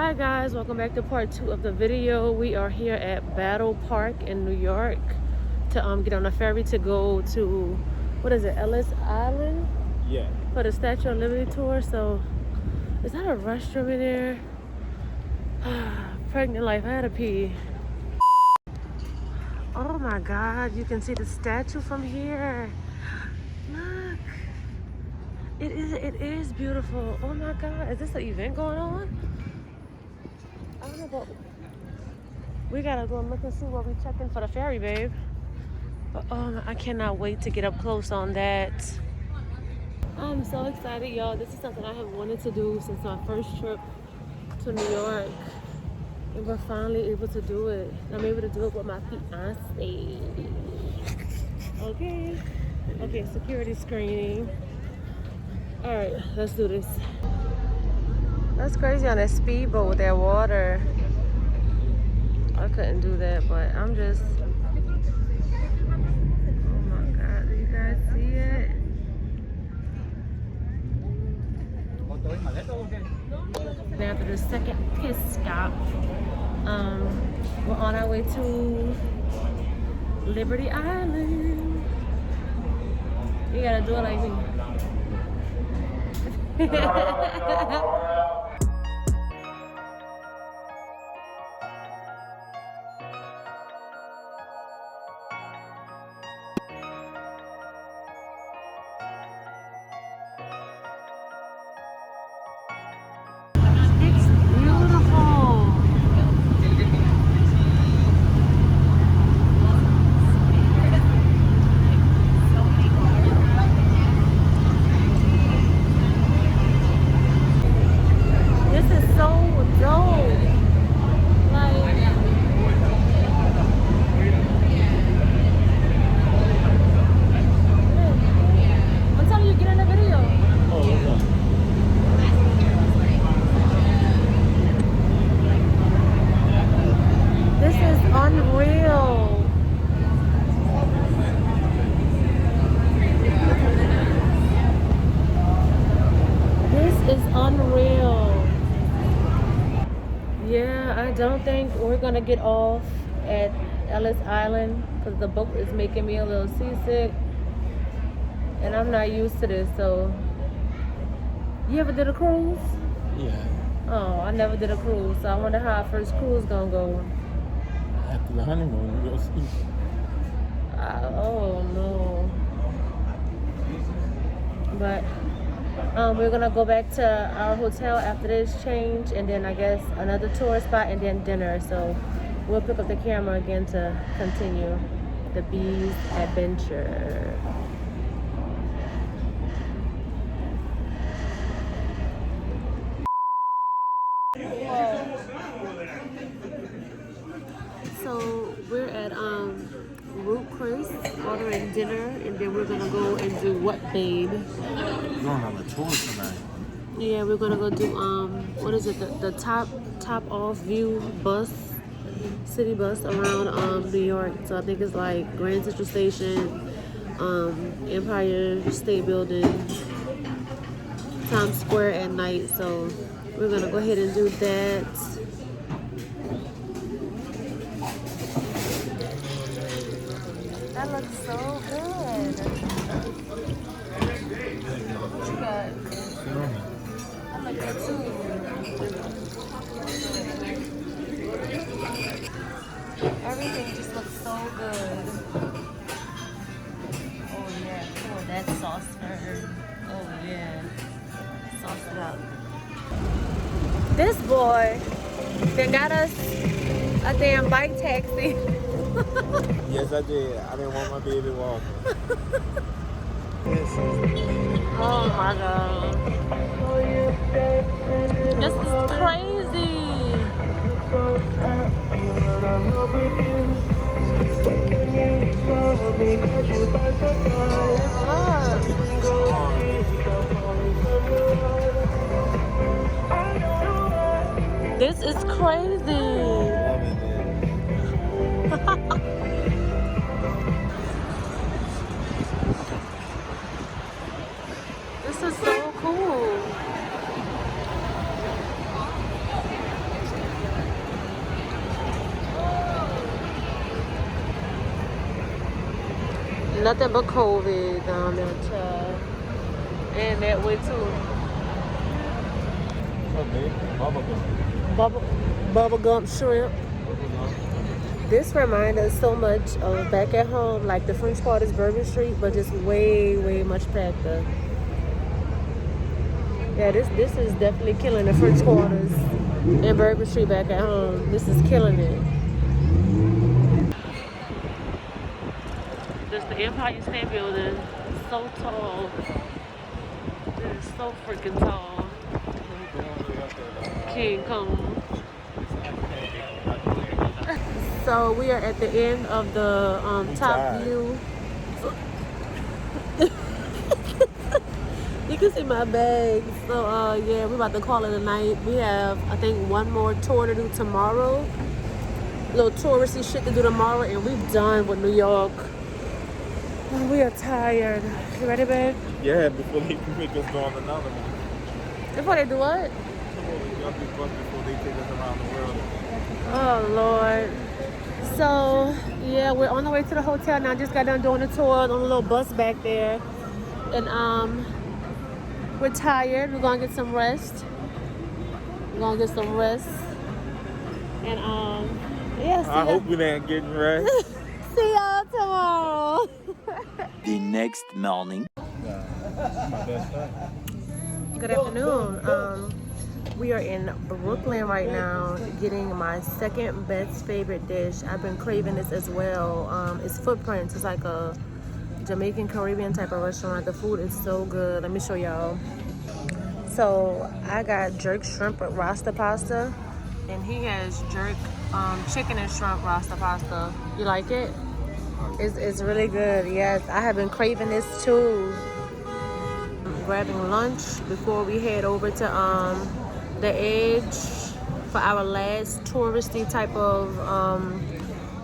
Hi guys, welcome back to part 2 of the video. We are here at Battle Park in New York to get on a ferry to go to, what is it, Ellis Island? Yeah. For the Statue of Liberty tour. So, is that a restroom in there? Pregnant life, I had to pee. Oh my God, you can see the statue from here. Look. It is beautiful. Oh my God, is this an event going on? I don't know, but we gotta go and look and see where we check in for the ferry, babe. But I cannot wait to get up close on that. I'm so excited, y'all. This is something I have wanted to do since my first trip to New York. And we're finally able to do it. I'm able to do it with my fiance. Okay, security screening. All right, let's do this. That's crazy on that speedboat with that water. I couldn't do that, but I'm just... Oh my God, do you guys see it? After the second piss stop, we're on our way to Liberty Island. You gotta do it like me. I don't think we're gonna get off at Ellis Island because the boat is making me a little seasick and I'm not used to this. So, you ever did a cruise? Yeah. Oh, I never did a cruise, so I wonder how our first cruise gonna go. After the honeymoon, we'll see. Oh no. But we're gonna go back to our hotel after this change, and then I guess another tourist spot, and then dinner. So we'll pick up the camera again to continue the bees adventure. So we're at Root Chris ordering dinner, and then we're gonna go and do what, babe? We're going on a tour tonight. Yeah, we're gonna go do what is it? The top off view bus, city bus around New York. So I think it's like Grand Central Station, Empire State Building, Times Square at night. So we're gonna go ahead and do that. That looks so good. What you got? I like that too. Everything just looks so good. Oh yeah, pull that sauce for her. Oh yeah, sauce it up. This boy then got us a damn bike taxi. Yes, I did. I didn't want my baby walking. Oh my God. This is crazy. This is crazy. This is so cool. Nothing but COVID down there, child. And that way too. Bubble gum shrimp. This reminds us so much of back at home, like the French Quarters Bourbon Street, but just way much packed up. Yeah, this is definitely killing the French Quarters and Bourbon Street back at home. This is killing it. This the Empire State Building. It's so tall. It is so freaking tall. King Kong. So we are at the end of the top view. You can see my bag. So yeah, we're about to call it a night. We have, I think, one more tour to do tomorrow. Little touristy shit to do tomorrow, and we're done with New York. We are tired. You ready, babe? Yeah, before they make us go on another one. Before they do what? Before they take us around the world. Oh Lord. So yeah, we're on the way to the hotel now. Just got done doing the tour on a little bus back there, and we're tired. We're gonna get some rest. And yeah. I hope we ain't getting rest. See y'all tomorrow. The next morning. My best friend. Good afternoon. We are in Brooklyn right now getting my second best favorite dish. I've been craving this as well. It's Footprints. It's like a Jamaican Caribbean type of restaurant. The food is so good. Let me show y'all. So I got jerk shrimp with rasta pasta, and he has jerk chicken and shrimp rasta pasta. You like it? It's really good. Yes, I have been craving this too. Grabbing lunch before we head over to the Edge for our last touristy type of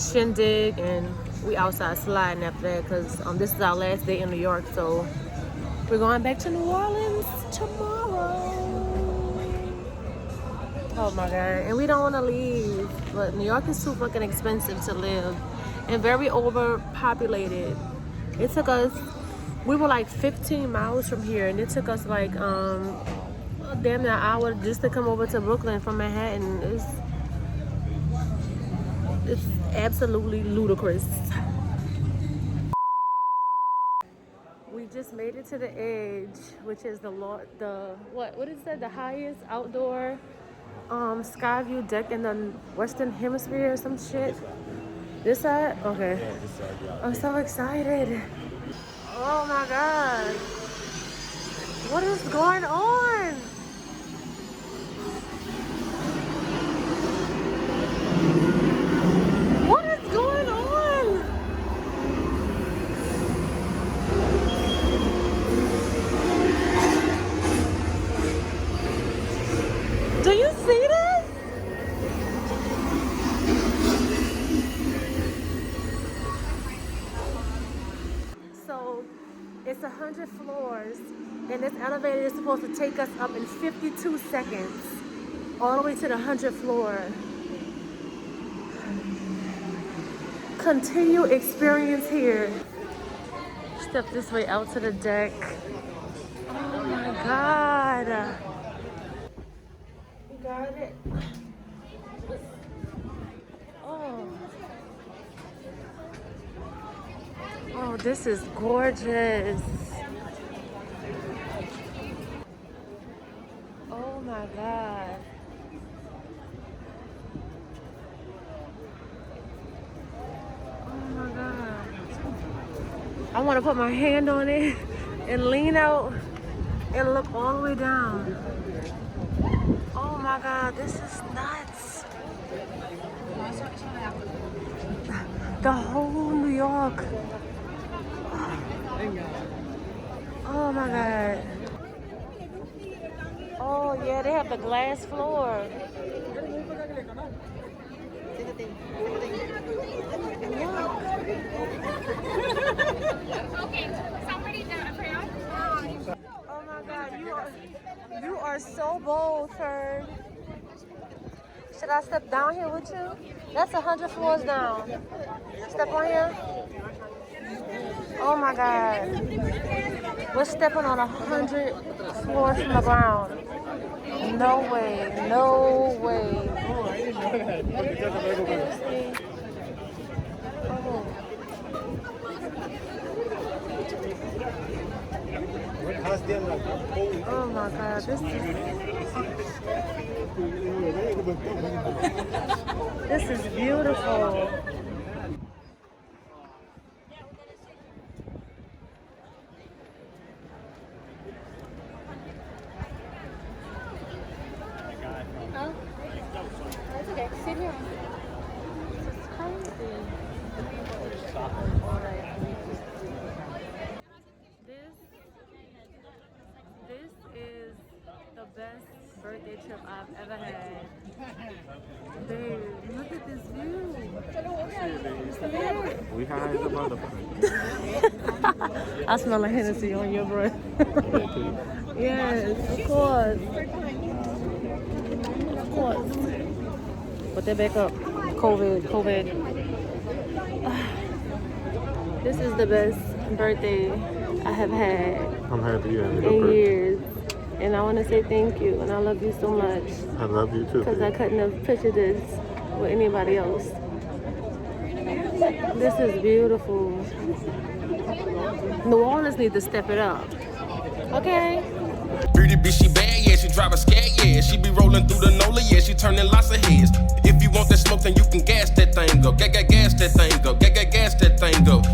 shindig, and we outside sliding after that because this is our last day in New York, so we're going back to New Orleans tomorrow. Oh my god, and we don't want to leave, but New York is too fucking expensive to live and very overpopulated. It took us, we were like 15 miles from here, and it took us like damn near an hour just to come over to Brooklyn from Manhattan. It's absolutely ludicrous. We just made it to the Edge, which is what is that? The highest outdoor sky view deck in the Western Hemisphere or some shit. This side? Okay. Yeah, this side, yeah. I'm so excited. Oh my god. What is going on? What is going on? Do you see this? So it's 100 floors, and this elevator is supposed to take us up in 52 seconds, all the way to the 100th floor. Continue experience here. Step this way out to the deck. Oh my god. You got it. Oh, this is gorgeous. Oh my god. I want to put my hand on it and lean out and look all the way down. Oh my god, this is nuts. The whole New York. Oh my god. Oh yeah, they have the glass floor. Oh my god, you are so bold, Ferg. Should I step down here with you? That's 100 floors down. Step on here. Oh my God. We're stepping on 100 floors from the ground. No way. No way. Seriously? Oh. Oh my God, this is beautiful. Oh, that's okay. Sit here. This is crazy. This is the best birthday trip I've ever had. Babe, look at this view. We high as a motherfucker. I smell like Hennessy on your breath. Yes, of course. Of course. Put that back up. COVID. This is the best birthday I have had I'm happy you had a good in birthday. years. And I want to say thank you. And I love you so much. I love you too. Because I couldn't have pictured this with anybody else. This is beautiful. New Orleans needs to step it up. Okay? Pretty bitch, she bad, yeah, she drive a scat, yeah. She be rolling through the NOLA, yeah, she turning lots of heads. If you want that smoke, then you can gas that thing up. Gas that thing up. Gas that thing up.